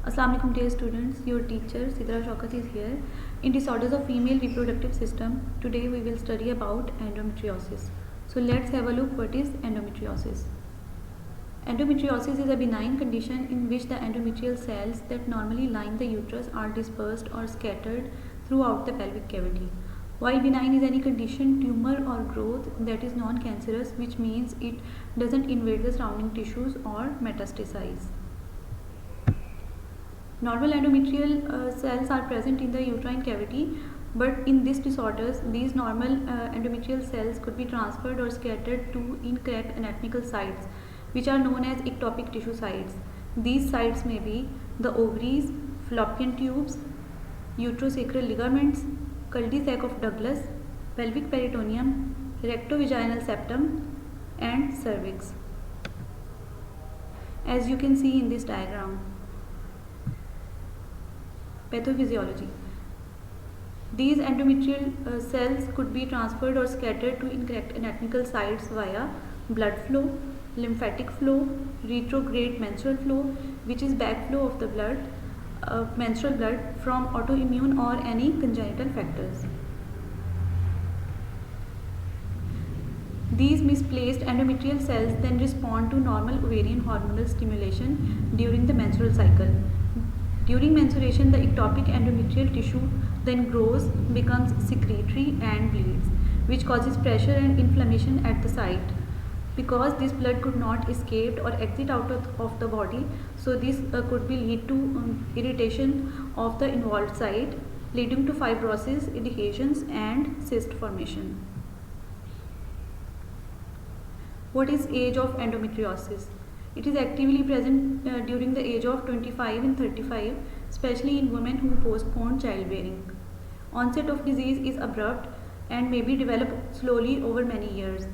Assalamu alaikum dear students, your teacher Sidra Shaukat is here. In disorders of female reproductive system, today we will study about endometriosis. So let's have a look what is endometriosis. Endometriosis is a benign condition in which the endometrial cells that normally line the uterus are dispersed or scattered throughout the pelvic cavity. While benign is any condition, tumor or growth that is non-cancerous, which means it doesn't invade the surrounding tissues or metastasize. Normal endometrial cells are present in the uterine cavity, but in these disorders, these normal endometrial cells could be transferred or scattered to incorrect anatomical sites, which are known as ectopic tissue sites. These sites may be the ovaries, fallopian tubes, uterosacral ligaments, cul-de-sac of Douglas, pelvic peritoneum, rectovaginal septum, and cervix. As you can see in this diagram. Pathophysiology. These endometrial cells could be transferred or scattered to incorrect anatomical sites via blood flow, lymphatic flow, retrograde menstrual flow, which is backflow of the blood, menstrual blood from autoimmune or any congenital factors. These misplaced endometrial cells then respond to normal ovarian hormonal stimulation during the menstrual cycle. During menstruation, the ectopic endometrial tissue then grows, becomes secretory and bleeds, which causes pressure and inflammation at the site. Because this blood could not escape or exit out of the body, so this could be lead to irritation of the involved site, leading to fibrosis, adhesions and cyst formation. What is age of endometriosis? It is actively present during the age of 25 and 35, especially in women who postpone childbearing. Onset of disease is abrupt and may be developed slowly over many years.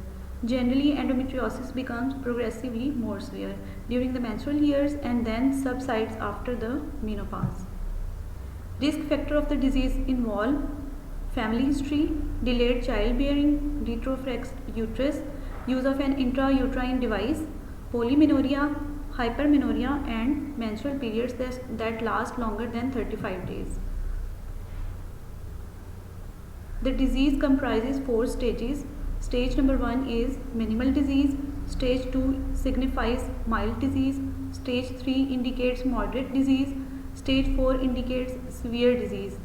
Generally, endometriosis becomes progressively more severe during the menstrual years and then subsides after the menopause. Risk factor of the disease involve family history, delayed childbearing, retroflexed uterus, use of an intrauterine device, polymenorrhea, hypermenorrhea and menstrual periods that last longer than 35 days. The disease comprises 4 stages. Stage number 1 is minimal disease, stage 2 signifies mild disease, stage 3 indicates moderate disease, stage 4 indicates severe disease.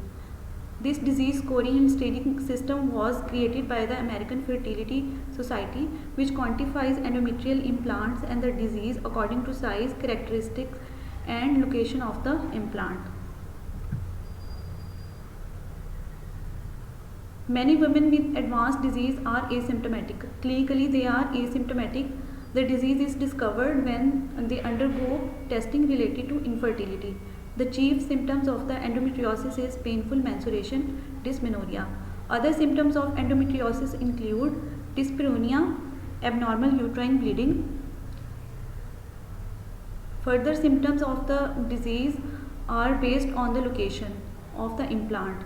This disease scoring and staging system was created by the American Fertility Society, which quantifies endometrial implants and the disease according to size, characteristics and location of the implant. Many women with advanced disease are asymptomatic. Clinically, they are asymptomatic. The disease is discovered when they undergo testing related to infertility. The chief symptoms of the endometriosis is painful menstruation, dysmenorrhea. Other symptoms of endometriosis include dyspareunia, abnormal uterine bleeding. Further symptoms of the disease are based on the location of the implant.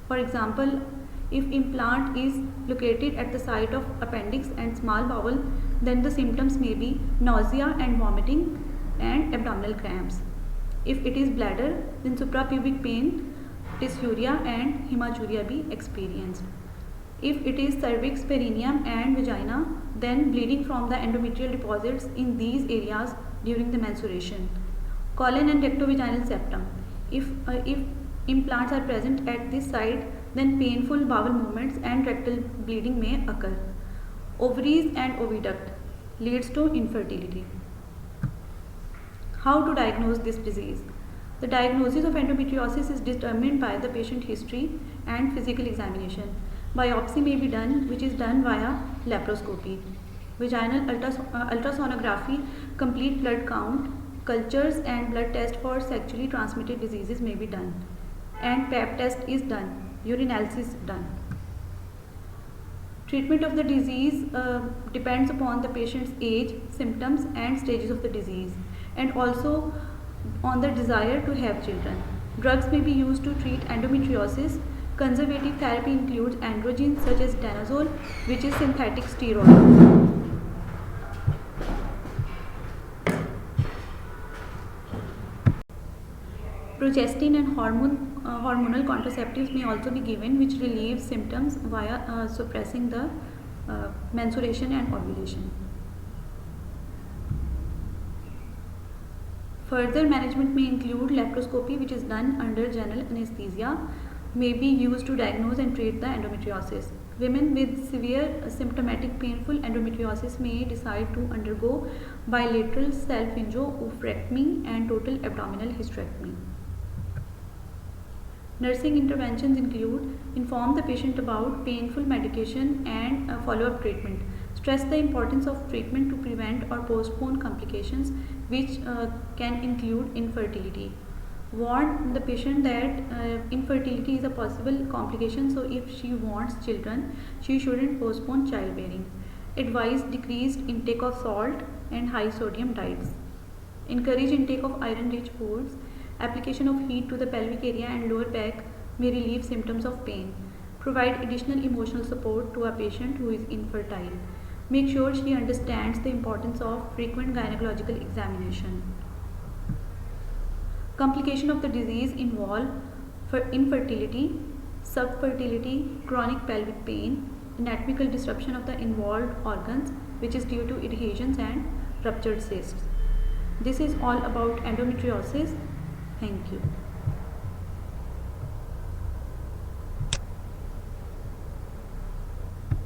For example, if implant is located at the site of appendix and small bowel, then the symptoms may be nausea and vomiting and abdominal cramps. If it is bladder, then suprapubic pain, dysuria and hematuria be experienced. If it is cervix, perineum and vagina, then bleeding from the endometrial deposits in these areas during the menstruation. Colon and rectovaginal septum. If implants are present at this site, then painful bowel movements and rectal bleeding may occur. Ovaries and oviduct leads to infertility. How to diagnose this disease? The diagnosis of endometriosis is determined by the patient history and physical examination. Biopsy may be done, which is done via laparoscopy. Vaginal ultrasonography, complete blood count, cultures and blood test for sexually transmitted diseases may be done. And Pap test is done, urinalysis done. Treatment of the disease depends upon the patient's age, symptoms and stages of the disease, and also on the desire to have children. Drugs may be used to treat endometriosis. Conservative therapy includes androgens such as danazol, which is synthetic steroid. Progestin and hormonal contraceptives may also be given, which relieve symptoms via suppressing the menstruation and ovulation. Further management may include laparoscopy, which is done under general anesthesia, may be used to diagnose and treat the endometriosis. Women with severe symptomatic painful endometriosis may decide to undergo bilateral self-injo-oophorectomy and total abdominal hysterectomy. Nursing interventions include inform the patient about painful medication and follow-up treatment. Stress the importance of treatment to prevent or postpone complications, which can include infertility. Warn the patient that infertility is a possible complication, so if she wants children, she shouldn't postpone childbearing. Advise decreased intake of salt and high sodium diets. Encourage intake of iron-rich foods. Application of heat to the pelvic area and lower back may relieve symptoms of pain. Provide additional emotional support to a patient who is infertile. Make sure she understands the importance of frequent gynecological examination. Complications of the disease involve infertility, subfertility, chronic pelvic pain, anatomical disruption of the involved organs, which is due to adhesions and ruptured cysts. This is all about endometriosis. Thank you.